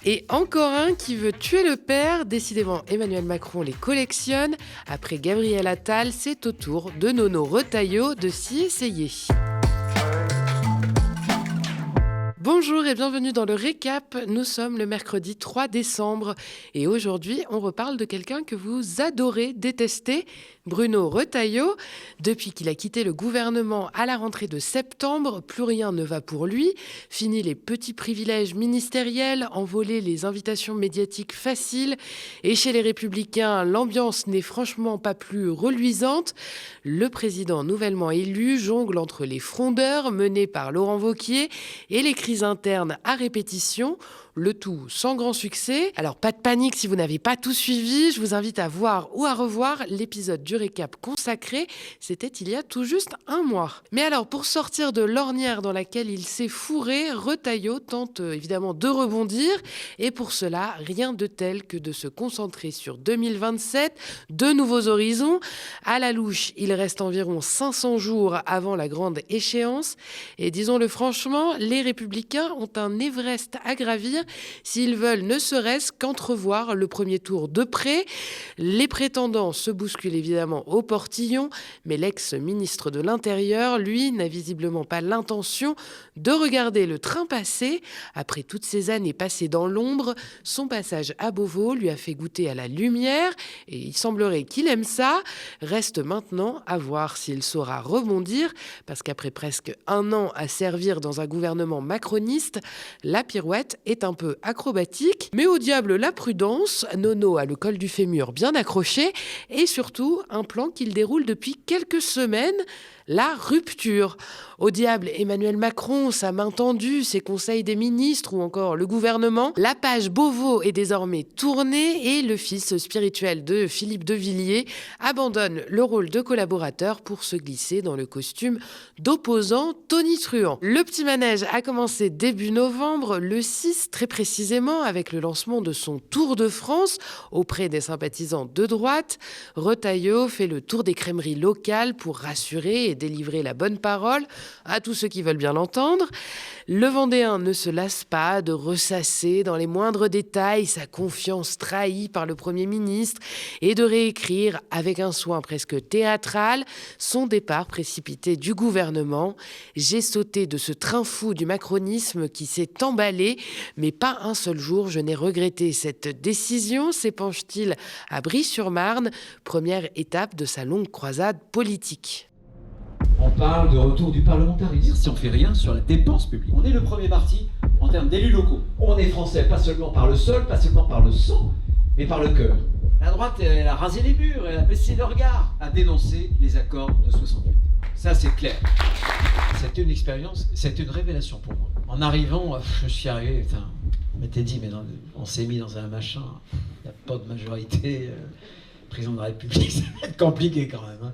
Et encore un qui veut tuer le père. Décidément, Emmanuel Macron les collectionne. Après Gabriel Attal, c'est au tour de Nono Retailleau de s'y essayer. Bonjour et bienvenue dans le récap. Nous sommes le mercredi 3 décembre et aujourd'hui, on reparle de quelqu'un que vous adorez détester, Bruno Retailleau. Depuis qu'il a quitté le gouvernement à la rentrée de septembre, plus rien ne va pour lui. Fini les petits privilèges ministériels, envolé les invitations médiatiques faciles. Et chez les Républicains, l'ambiance n'est franchement pas plus reluisante. Le président nouvellement élu jongle entre les frondeurs menés par Laurent Wauquiez et les crises internes à répétition, le tout sans grand succès. Alors pas de panique si vous n'avez pas tout suivi, je vous invite à voir ou à revoir l'épisode du récap consacré, c'était il y a tout juste un mois. Mais alors pour sortir de l'ornière dans laquelle il s'est fourré, Retailleau tente évidemment de rebondir et pour cela, rien de tel que de se concentrer sur 2027, de nouveaux horizons. À la louche, il reste environ 500 jours avant la grande échéance et disons-le franchement, les Républicains ont un Everest à gravir s'ils veulent ne serait-ce qu'entrevoir le premier tour de près. Les prétendants se bousculent évidemment au portillon, mais l'ex-ministre de l'Intérieur, lui, n'a visiblement pas l'intention de regarder le train passer. Après toutes ces années passées dans l'ombre, son passage à Beauvau lui a fait goûter à la lumière et il semblerait qu'il aime ça. Reste maintenant à voir s'il saura rebondir, parce qu'après presque un an à servir dans un gouvernement macroniste, la pirouette est un peu acrobatique, mais au diable la prudence. Nono a le col du fémur bien accroché et surtout un plan qu'il déroule depuis quelques semaines, la rupture. Au diable Emmanuel Macron, sa main tendue, ses conseils des ministres ou encore le gouvernement. La page Beauvau est désormais tournée et le fils spirituel de Philippe de Villiers abandonne le rôle de collaborateur pour se glisser dans le costume d'opposant tonitruant. Le petit manège a commencé début novembre, le 6 très précisément, avec le lancement de son Tour de France auprès des sympathisants de droite. Retailleau fait le tour des crèmeries locales pour rassurer et délivrer la bonne parole à tous ceux qui veulent bien l'entendre. Le Vendéen ne se lasse pas de ressasser dans les moindres détails sa confiance trahie par le Premier ministre et de réécrire avec un soin presque théâtral son départ précipité du gouvernement. J'ai sauté de ce train fou du macronisme qui s'est emballé, mais pas un seul jour je n'ai regretté cette décision, s'épanche-t-il à Brie-sur-Marne, première étape de sa longue croisade politique. On parle de retour du parlementarisme. Si on fait rien sur la dépense publique. On est le premier parti en termes d'élus locaux. On est français, pas seulement par le sol, pas seulement par le sang, mais par le cœur. La droite, elle a rasé les murs, elle a baissé le regard, a dénoncé les accords de 68. Ça, c'est clair. C'était une expérience, c'était une révélation pour moi. En arrivant, je suis arrivé, on m'était dit, mais on s'est mis dans un machin, il n'y a pas de majorité, président de la République, ça va être compliqué quand même. Hein.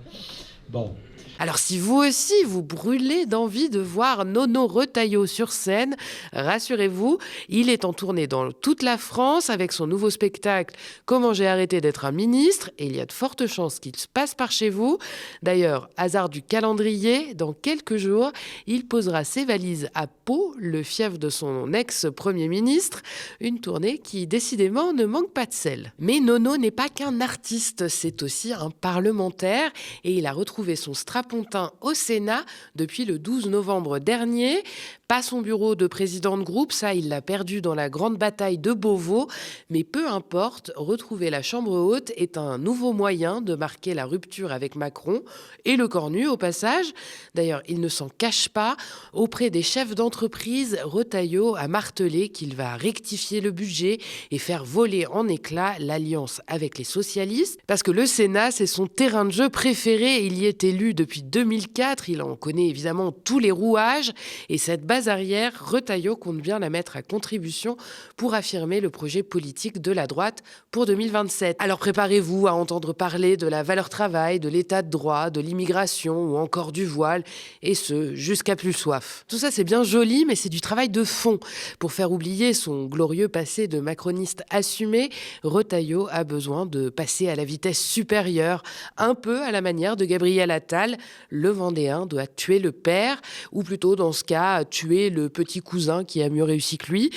Bon. Alors si vous aussi, vous brûlez d'envie de voir Nono Retailleau sur scène, rassurez-vous, il est en tournée dans toute la France avec son nouveau spectacle « Comment j'ai arrêté d'être un ministre » et il y a de fortes chances qu'il se passe par chez vous. D'ailleurs, hasard du calendrier, dans quelques jours, il posera ses valises à Pau, le fief de son ex-premier ministre, une tournée qui décidément ne manque pas de sel. Mais Nono n'est pas qu'un artiste, c'est aussi un parlementaire et il a retrouvé son strapontin au Sénat depuis le 12 novembre dernier. Pas son bureau de président de groupe, ça il l'a perdu dans la grande bataille de Beauvau, mais peu importe, retrouver la Chambre haute est un nouveau moyen de marquer la rupture avec Macron et le cornu au passage. D'ailleurs, il ne s'en cache pas. Auprès des chefs d'entreprise, Retailleau a martelé qu'il va rectifier le budget et faire voler en éclats l'alliance avec les socialistes, parce que le Sénat, c'est son terrain de jeu préféré. Il y est élu depuis 2004, il en connaît évidemment tous les rouages et cette base arrière, Retailleau compte bien la mettre à contribution pour affirmer le projet politique de la droite pour 2027. Alors préparez-vous à entendre parler de la valeur travail, de l'état de droit, de l'immigration ou encore du voile, et ce, jusqu'à plus soif. Tout ça c'est bien joli, mais c'est du travail de fond. Pour faire oublier son glorieux passé de macroniste assumé, Retailleau a besoin de passer à la vitesse supérieure, un peu à la manière de Gabriel Attal, Régional, le Vendéen doit tuer le père, ou plutôt dans ce cas, tuer le petit cousin qui a mieux réussi que lui.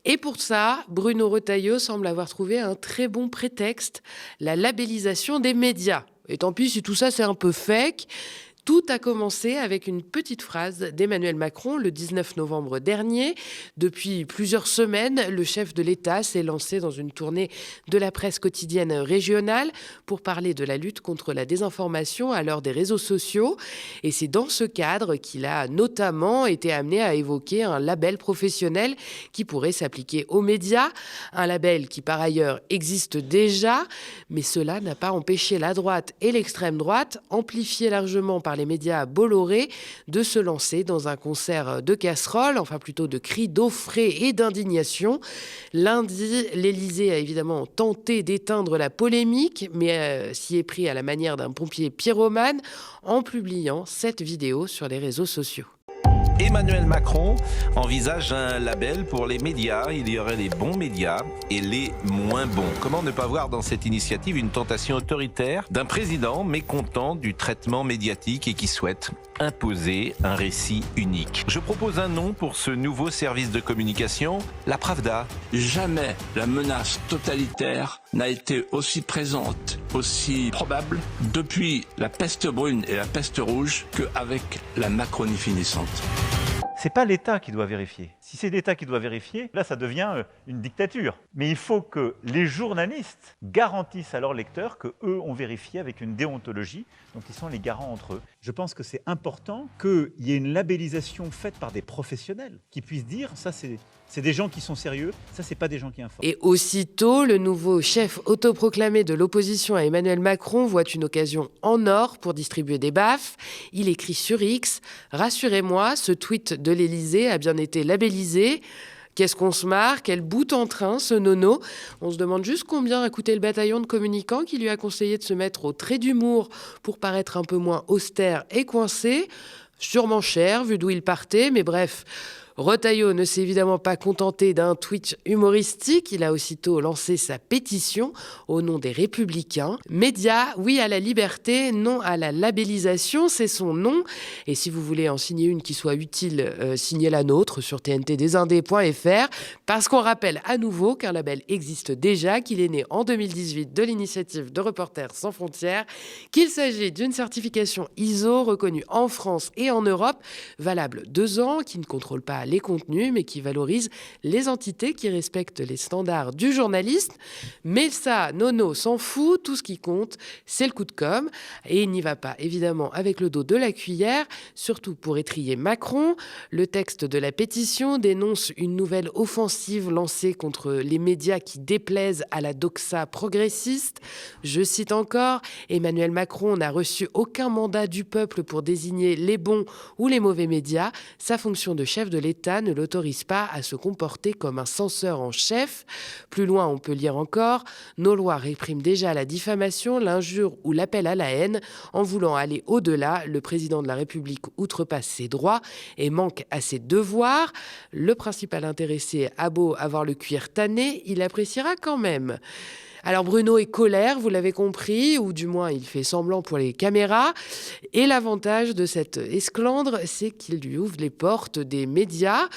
Et pour ça, Bruno Retailleau semble avoir trouvé un très bon prétexte, la labellisation des médias. Et tant pis si tout ça c'est un peu fake. Tout a commencé avec une petite phrase d'Emmanuel Macron le 19 novembre dernier. Depuis plusieurs semaines, le chef de l'État s'est lancé dans une tournée de la presse quotidienne régionale pour parler de la lutte contre la désinformation à l'heure des réseaux sociaux. Et c'est dans ce cadre qu'il a notamment été amené à évoquer un label professionnel qui pourrait s'appliquer aux médias. Un label qui par ailleurs existe déjà, mais cela n'a pas empêché la droite et l'extrême droite, amplifiés largement par les médias Bolloré, de se lancer dans un concert de casseroles, enfin plutôt de cris d'eau frais et d'indignation. Lundi, l'Élysée a évidemment tenté d'éteindre la polémique, mais s'y est pris à la manière d'un pompier pyromane en publiant cette vidéo sur les réseaux sociaux. Emmanuel Macron envisage un label pour les médias. Il y aurait les bons médias et les moins bons. Comment ne pas voir dans cette initiative une tentation autoritaire d'un président mécontent du traitement médiatique et qui souhaite imposer un récit unique? Je propose un nom pour ce nouveau service de communication, la Pravda. Jamais la menace totalitaire n'a été aussi présente, aussi probable depuis la peste brune et la peste rouge qu'avec la Macronie finissante. C'est pas l'État qui doit vérifier. Si c'est l'État qui doit vérifier, là ça devient une dictature. Mais il faut que les journalistes garantissent à leurs lecteurs qu'eux ont vérifié avec une déontologie, donc ils sont les garants entre eux. Je pense que c'est important qu'il y ait une labellisation faite par des professionnels qui puissent dire ça c'est des gens qui sont sérieux, ça c'est pas des gens qui informent. Et aussitôt, le nouveau chef autoproclamé de l'opposition à Emmanuel Macron voit une occasion en or pour distribuer des baffes. Il écrit sur X « Rassurez-moi, ce tweet de l'Élysée a bien été labellisé ». Qu'est-ce qu'on se marre? Quel bout en train, ce nono. On se demande juste combien a coûté le bataillon de communicants qui lui a conseillé de se mettre au trait d'humour pour paraître un peu moins austère et coincé. Sûrement cher, vu d'où il partait, mais bref... Retailleau ne s'est évidemment pas contenté d'un tweet humoristique. Il a aussitôt lancé sa pétition au nom des Républicains. Média, oui à la liberté, non à la labellisation, c'est son nom. Et si vous voulez en signer une qui soit utile, signez la nôtre sur tntdesindés.fr. Parce qu'on rappelle à nouveau qu'un label existe déjà, qu'il est né en 2018 de l'initiative de Reporters sans frontières, qu'il s'agit d'une certification ISO reconnue en France et en Europe, valable 2 ans, qui ne contrôle pas les contenus, mais qui valorise les entités qui respectent les standards du journaliste. Mais ça, Nono s'en fout, tout ce qui compte, c'est le coup de com'. Et il n'y va pas, évidemment, avec le dos de la cuillère, surtout pour étriller Macron. Le texte de la pétition dénonce une nouvelle offensive lancée contre les médias qui déplaisent à la doxa progressiste. Je cite encore, Emmanuel Macron n'a reçu aucun mandat du peuple pour désigner les bons ou les mauvais médias. Sa fonction de chef de l'État ne l'autorise pas à se comporter comme un censeur en chef. Plus loin, on peut lire encore « Nos lois répriment déjà la diffamation, l'injure ou l'appel à la haine. En voulant aller au-delà, le président de la République outrepasse ses droits et manque à ses devoirs. Le principal intéressé a beau avoir le cuir tanné, il appréciera quand même. » Alors Bruno est colère, vous l'avez compris, ou du moins il fait semblant pour les caméras. Et l'avantage de cette esclandre, c'est qu'il lui ouvre les portes des médias.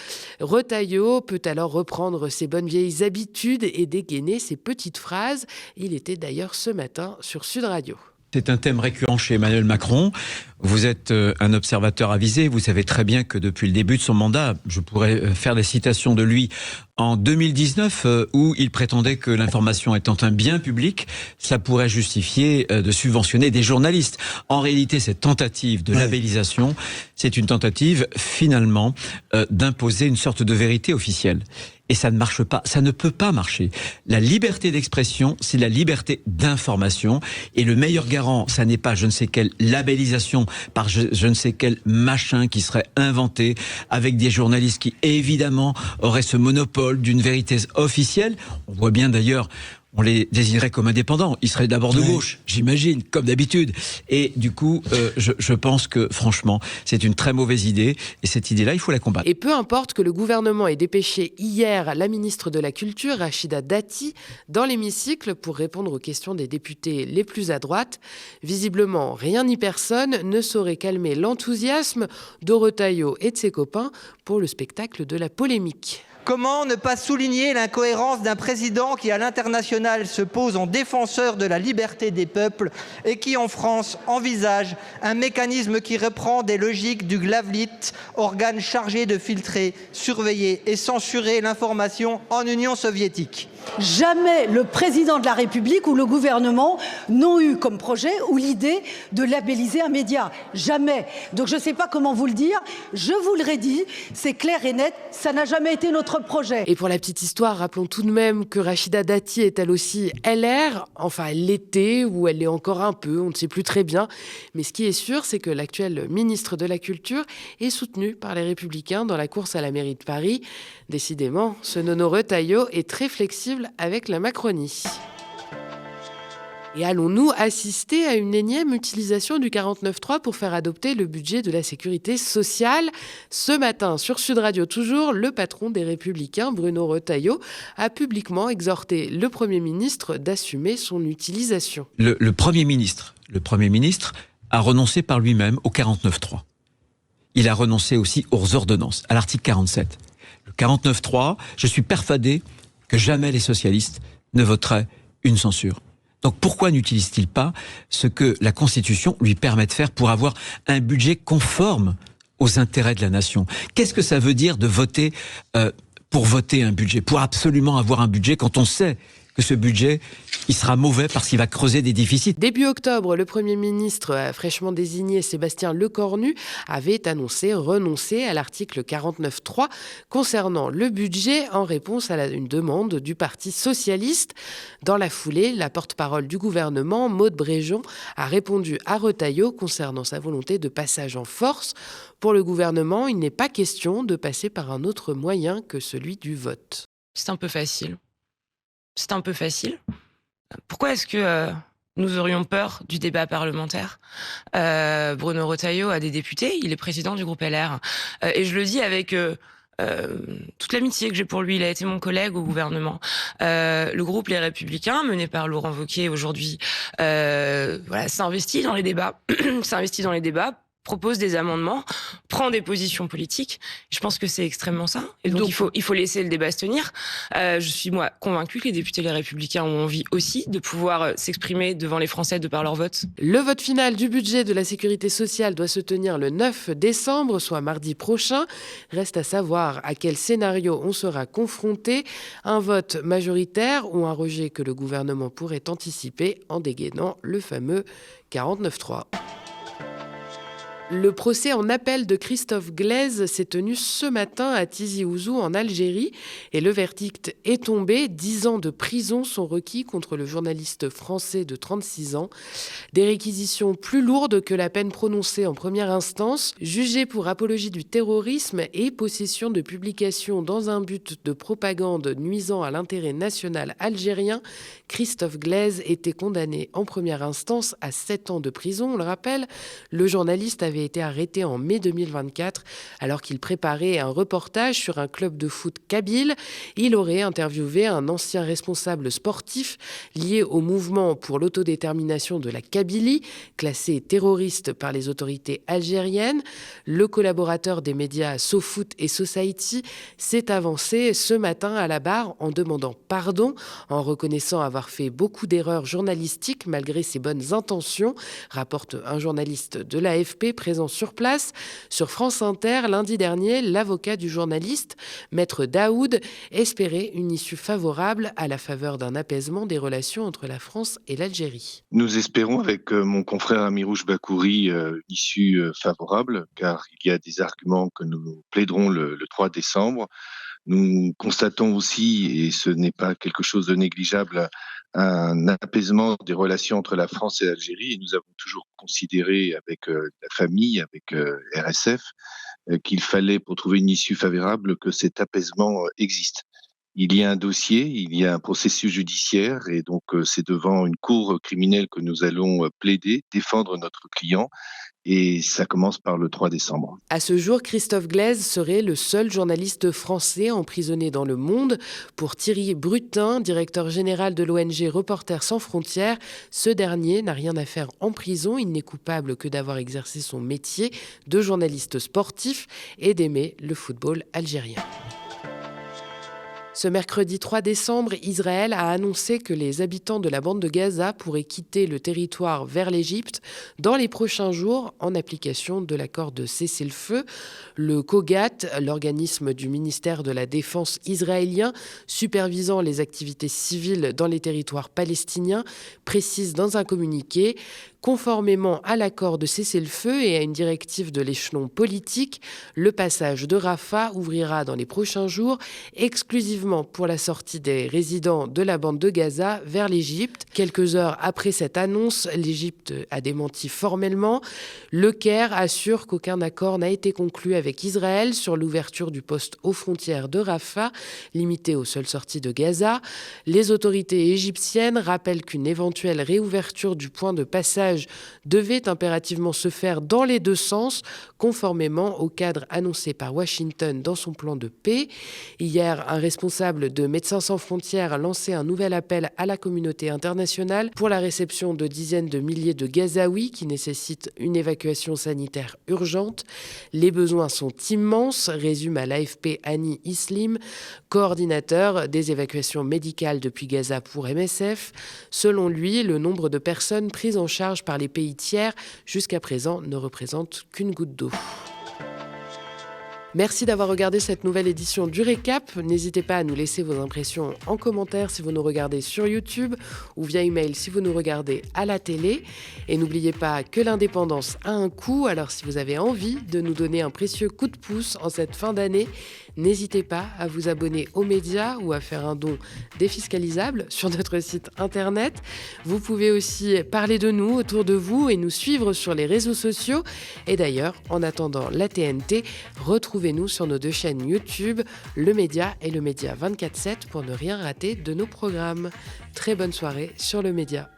Retailleau peut alors reprendre ses bonnes vieilles habitudes et dégainer ses petites phrases. Il était d'ailleurs ce matin sur Sud Radio. C'est un thème récurrent chez Emmanuel Macron. Vous êtes un observateur avisé. Vous savez très bien que depuis le début de son mandat, je pourrais faire des citations de lui en 2019 où il prétendait que l'information étant un bien public, ça pourrait justifier de subventionner des journalistes. En réalité, cette tentative de labellisation, c'est une tentative finalement d'imposer une sorte de vérité officielle. Et ça ne marche pas, ça ne peut pas marcher. La liberté d'expression, c'est la liberté d'information. Et le meilleur garant, ça n'est pas je ne sais quelle labellisation par je ne sais quel machin qui serait inventé avec des journalistes qui évidemment auraient ce monopole d'une vérité officielle. On voit bien d'ailleurs on les désignerait comme indépendants. Ils seraient d'abord de gauche, j'imagine, comme d'habitude. Et du coup, je pense que, franchement, c'est une très mauvaise idée. Et cette idée-là, il faut la combattre. Et peu importe que le gouvernement ait dépêché hier la ministre de la Culture, Rachida Dati, dans l'hémicycle pour répondre aux questions des députés les plus à droite. Visiblement, rien ni personne ne saurait calmer l'enthousiasme de Retailleau et de ses copains pour le spectacle de la polémique. Comment ne pas souligner l'incohérence d'un président qui, à l'international, se pose en défenseur de la liberté des peuples et qui, en France, envisage un mécanisme qui reprend des logiques du Glavlit, organe chargé de filtrer, surveiller et censurer l'information en Union soviétique. Jamais le président de la République ou le gouvernement n'ont eu comme projet ou l'idée de labelliser un média. Jamais. Donc je ne sais pas comment vous le dire. Je vous le redis, c'est clair et net, ça n'a jamais été notre projet. Et pour la petite histoire, rappelons tout de même que Rachida Dati est elle aussi LR. Enfin, elle l'était ou elle l'est encore un peu, on ne sait plus très bien. Mais ce qui est sûr, c'est que l'actuel ministre de la Culture est soutenu par les Républicains dans la course à la mairie de Paris. Décidément, ce Nono Retailleau est très flexible avec la Macronie. Et allons-nous assister à une énième utilisation du 49.3 pour faire adopter le budget de la sécurité sociale ? Ce matin, sur Sud Radio toujours, le patron des Républicains, Bruno Retailleau, a publiquement exhorté le Premier ministre d'assumer son utilisation. Le Premier ministre a renoncé par lui-même au 49.3. Il a renoncé aussi aux ordonnances, à l'article 47. Le 49.3, je suis persuadé que jamais les socialistes ne voteraient une censure. Donc pourquoi n'utilise-t-il pas ce que la Constitution lui permet de faire pour avoir un budget conforme aux intérêts de la nation ? Qu'est-ce que ça veut dire de voter pour voter un budget, pour absolument avoir un budget quand on sait que ce budget, il sera mauvais parce qu'il va creuser des déficits. Début octobre, le Premier ministre fraîchement désigné Sébastien Lecornu avait renoncer à l'article 49.3 concernant le budget en réponse à une demande du Parti socialiste. Dans la foulée, la porte-parole du gouvernement, Maude Bréjon, a répondu à Retailleau concernant sa volonté de passage en force. Pour le gouvernement, il n'est pas question de passer par un autre moyen que celui du vote. C'est un peu facile. Pourquoi est-ce que nous aurions peur du débat parlementaire ? Bruno Retailleau a des députés, il est président du groupe LR. Et je le dis avec toute l'amitié que j'ai pour lui, il a été mon collègue au gouvernement. Le groupe Les Républicains, mené par Laurent Wauquiez aujourd'hui, s'investit dans les débats, propose des amendements, prend des positions politiques. Je pense que c'est extrêmement sain. Et donc il faut laisser le débat se tenir. Je suis, moi, convaincue que les députés Les Républicains ont envie aussi de pouvoir s'exprimer devant les Français de par leur vote. Le vote final du budget de la sécurité sociale doit se tenir le 9 décembre, soit mardi prochain. Reste à savoir à quel scénario on sera confronté. Un vote majoritaire ou un rejet que le gouvernement pourrait anticiper en dégainant le fameux 49.3. Le procès en appel de Christophe Glaise s'est tenu ce matin à Tizi Ouzou en Algérie et le verdict est tombé. 10 ans de prison sont requis contre le journaliste français de 36 ans. Des réquisitions plus lourdes que la peine prononcée en première instance. Jugé pour apologie du terrorisme et possession de publications dans un but de propagande nuisant à l'intérêt national algérien, Christophe Glaise était condamné en première instance à 7 ans de prison. On le rappelle, le journaliste avait été arrêté en mai 2024 alors qu'il préparait un reportage sur un club de foot kabyle. Il aurait interviewé un ancien responsable sportif lié au mouvement pour l'autodétermination de la Kabylie, classé terroriste par les autorités algériennes. Le collaborateur des médias SoFoot et Society s'est avancé ce matin à la barre en demandant pardon, en reconnaissant avoir fait beaucoup d'erreurs journalistiques malgré ses bonnes intentions, rapporte un journaliste de l'AFP présent sur place. Sur France Inter, lundi dernier, l'avocat du journaliste, Maître Daoud, espérait une issue favorable à la faveur d'un apaisement des relations entre la France et l'Algérie. Nous espérons avec mon confrère Amirouche Bakouri une issue favorable, car il y a des arguments que nous plaiderons le 3 décembre. Nous constatons aussi, et ce n'est pas quelque chose de négligeable, un apaisement des relations entre la France et l'Algérie. Et nous avons toujours considéré avec la famille, avec RSF, qu'il fallait, pour trouver une issue favorable, que cet apaisement existe. Il y a un dossier, il y a un processus judiciaire et donc c'est devant une cour criminelle que nous allons plaider, défendre notre client. Et ça commence par le 3 décembre. À ce jour, Christophe Glaise serait le seul journaliste français emprisonné dans le monde. Pour Thierry Brutin, directeur général de l'ONG Reporters sans frontières, ce dernier n'a rien à faire en prison. Il n'est coupable que d'avoir exercé son métier de journaliste sportif et d'aimer le football algérien. Ce mercredi 3 décembre, Israël a annoncé que les habitants de la bande de Gaza pourraient quitter le territoire vers l'Égypte dans les prochains jours en application de l'accord de cessez-le-feu. Le COGAT, l'organisme du ministère de la Défense israélien supervisant les activités civiles dans les territoires palestiniens, précise dans un communiqué: conformément à l'accord de cessez-le-feu et à une directive de l'échelon politique, le passage de Rafah ouvrira dans les prochains jours exclusivement pour la sortie des résidents de la bande de Gaza vers l'Égypte. Quelques heures après cette annonce, l'Égypte a démenti formellement. Le Caire assure qu'aucun accord n'a été conclu avec Israël sur l'ouverture du poste aux frontières de Rafah, limité aux seules sorties de Gaza. Les autorités égyptiennes rappellent qu'une éventuelle réouverture du point de passage devait impérativement se faire dans les deux sens, conformément au cadre annoncé par Washington dans son plan de paix. Hier, un responsable de Médecins sans frontières a lancé un nouvel appel à la communauté internationale pour la réception de dizaines de milliers de Gazaouis qui nécessitent une évacuation sanitaire urgente. Les besoins sont immenses, résume à l'AFP Annie Islim, coordinateur des évacuations médicales depuis Gaza pour MSF. Selon lui, le nombre de personnes prises en charge par les pays tiers jusqu'à présent ne représente qu'une goutte d'eau. Merci d'avoir regardé cette nouvelle édition du Récap. N'hésitez pas à nous laisser vos impressions en commentaire si vous nous regardez sur YouTube ou via email si vous nous regardez à la télé. Et n'oubliez pas que l'indépendance a un coût, alors si vous avez envie de nous donner un précieux coup de pouce en cette fin d'année, n'hésitez pas à vous abonner aux médias ou à faire un don défiscalisable sur notre site internet. Vous pouvez aussi parler de nous autour de vous et nous suivre sur les réseaux sociaux. Et d'ailleurs, en attendant la TNT, retrouvez-nous sur nos deux chaînes YouTube, Le Média et Le Média 24/7 pour ne rien rater de nos programmes. Très bonne soirée sur Le Média.